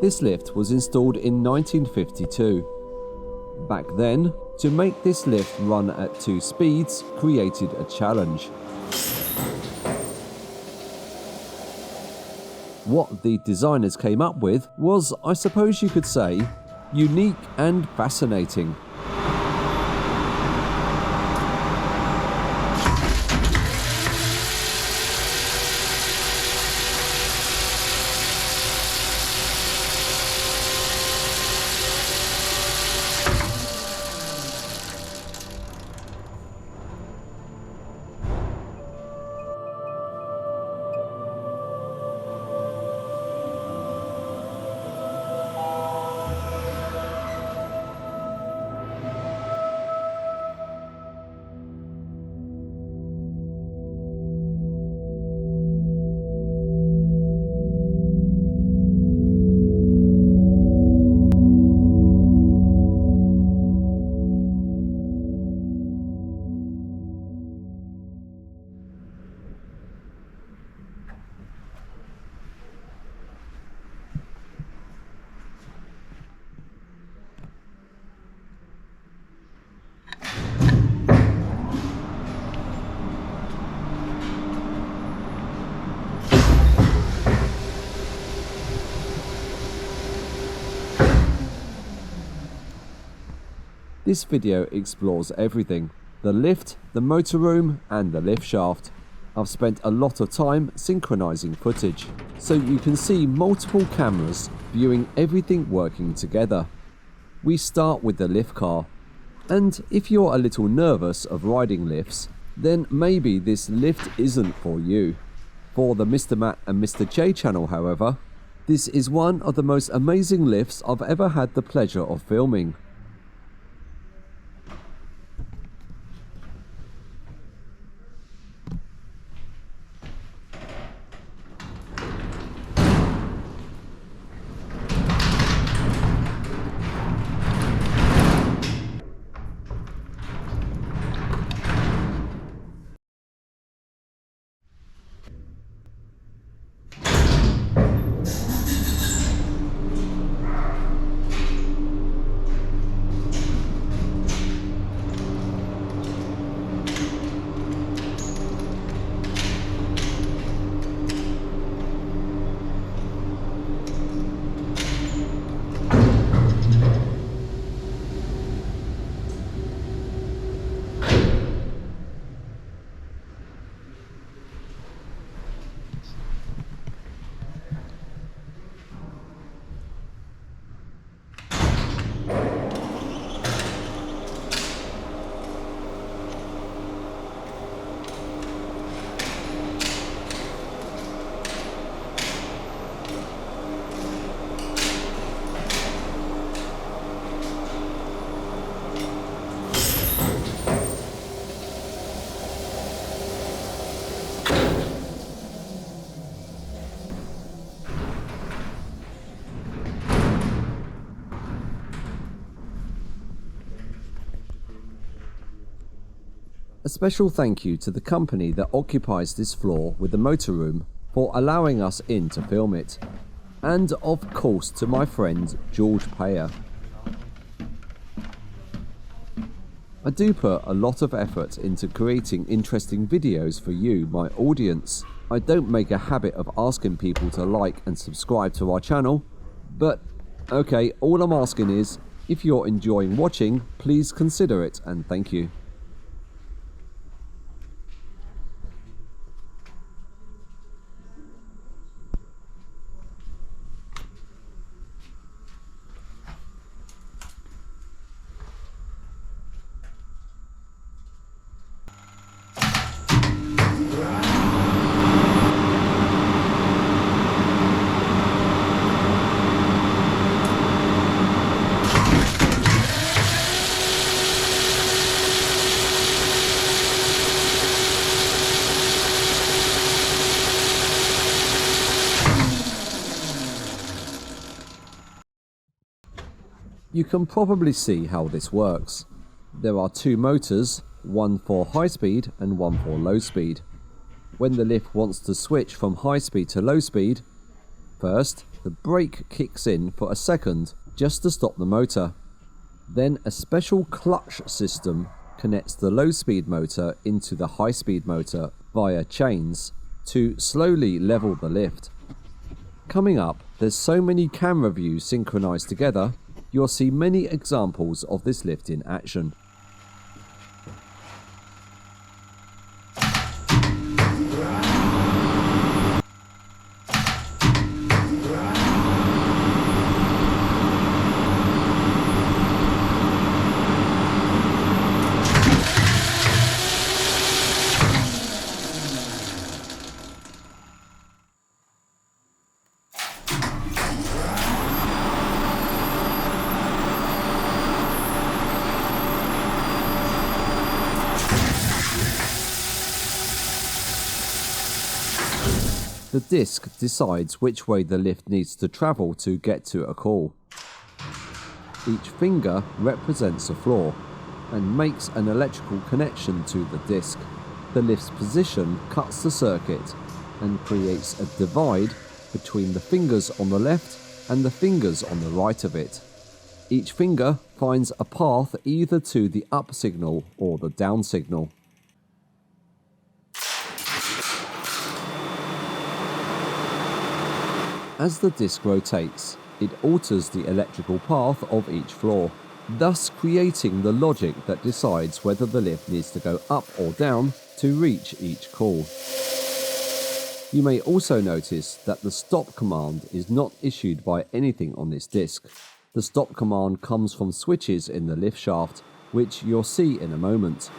This lift was installed in 1952. Back then, to make this lift run at 2 speeds created a challenge. What the designers came up with was, I suppose you could say, unique and fascinating. This video explores everything: the lift, the motor room and the lift shaft. I've spent a lot of time synchronizing footage, so you can see multiple cameras viewing everything working together. We start with the lift car, and if you're a little nervous of riding lifts, then maybe this lift isn't for you. For the Mr. Matt and Mr. J channel, however, this is one of the most amazing lifts I've ever had the pleasure of filming. A special thank you to the company that occupies this floor with the motor room for allowing us in to film it, and of course to my friend George Peier. I do put a lot of effort into creating interesting videos for you, my audience. I don't make a habit of asking people to like and subscribe to our channel, but okay, all I'm asking is, if you're enjoying watching, please consider it, and thank you. You can probably see how this works. There are 2 motors, one for high speed and one for low speed. When the lift wants to switch from high speed to low speed, first the brake kicks in for a second just to stop the motor. Then a special clutch system connects the low-speed motor into the high-speed motor via chains to slowly level the lift. Coming up, there's so many camera views synchronized together, you'll see many examples of this lift in action. The disc decides which way the lift needs to travel to get to a call. Each finger represents a floor and makes an electrical connection to the disc. The lift's position cuts the circuit and creates a divide between the fingers on the left and the fingers on the right of it. Each finger finds a path either to the up signal or the down signal. As the disc rotates, it alters the electrical path of each floor, thus creating the logic that decides whether the lift needs to go up or down to reach each call. You may also notice that the stop command is not issued by anything on this disc. The stop command comes from switches in the lift shaft, which you'll see in a moment.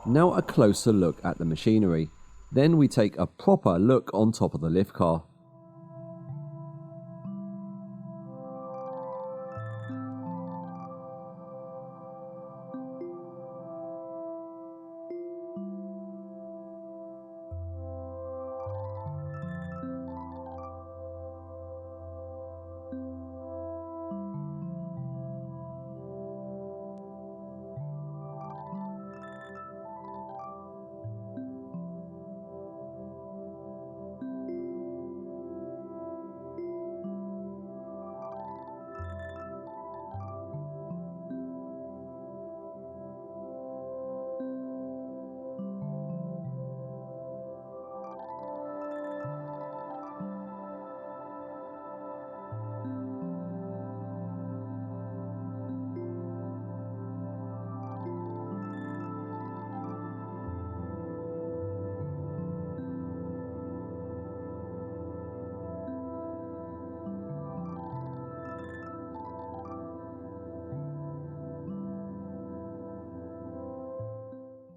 Now a closer look at the machinery. Then we take a proper look on top of the lift car.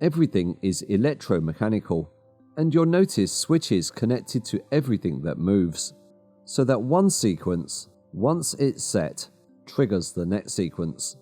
Everything is electromechanical, and you'll notice switches connected to everything that moves, so that one sequence, once it's set, triggers the next sequence.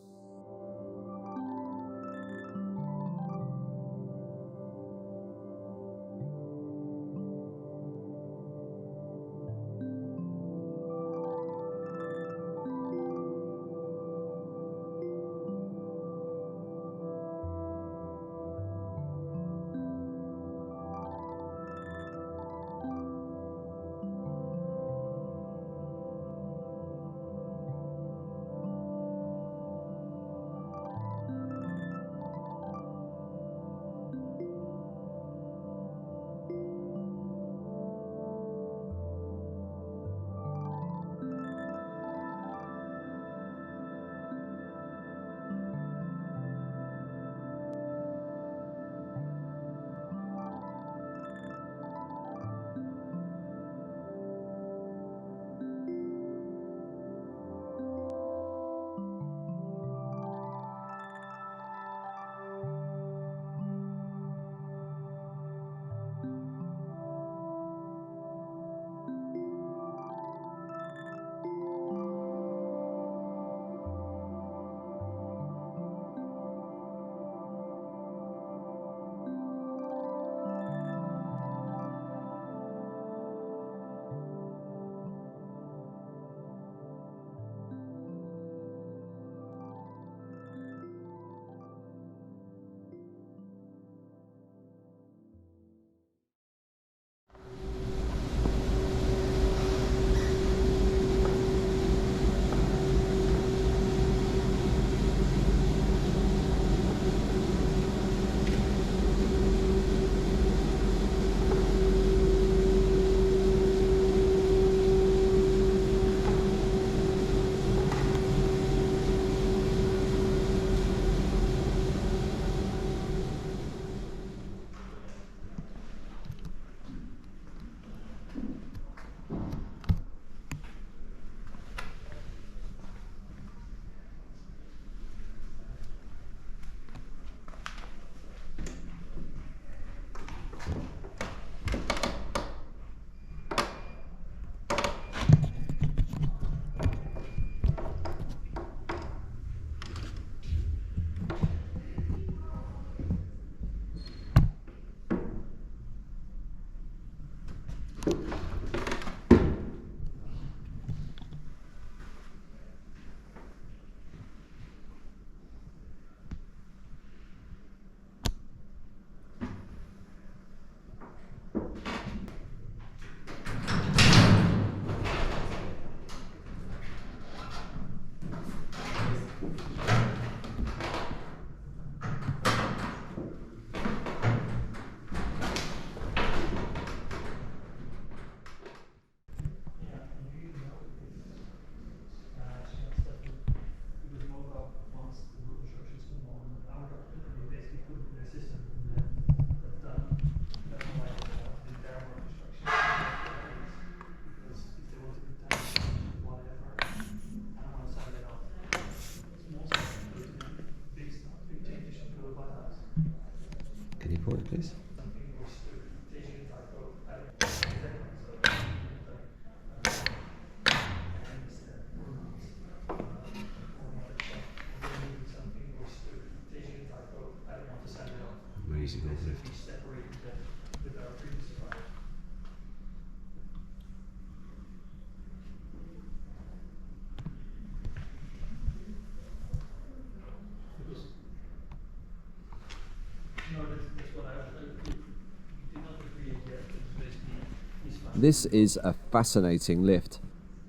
This is a fascinating lift.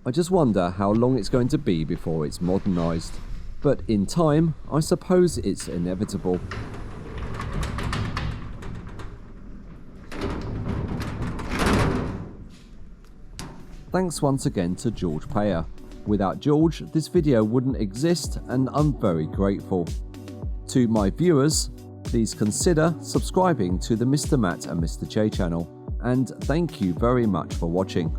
I just wonder how long it's going to be before it's modernised. But in time, I suppose it's inevitable. Thanks once again to George Peier. Without George, this video wouldn't exist, and I'm very grateful. To my viewers, please consider subscribing to the Mr. Matt and Mr. J channel, and thank you very much for watching.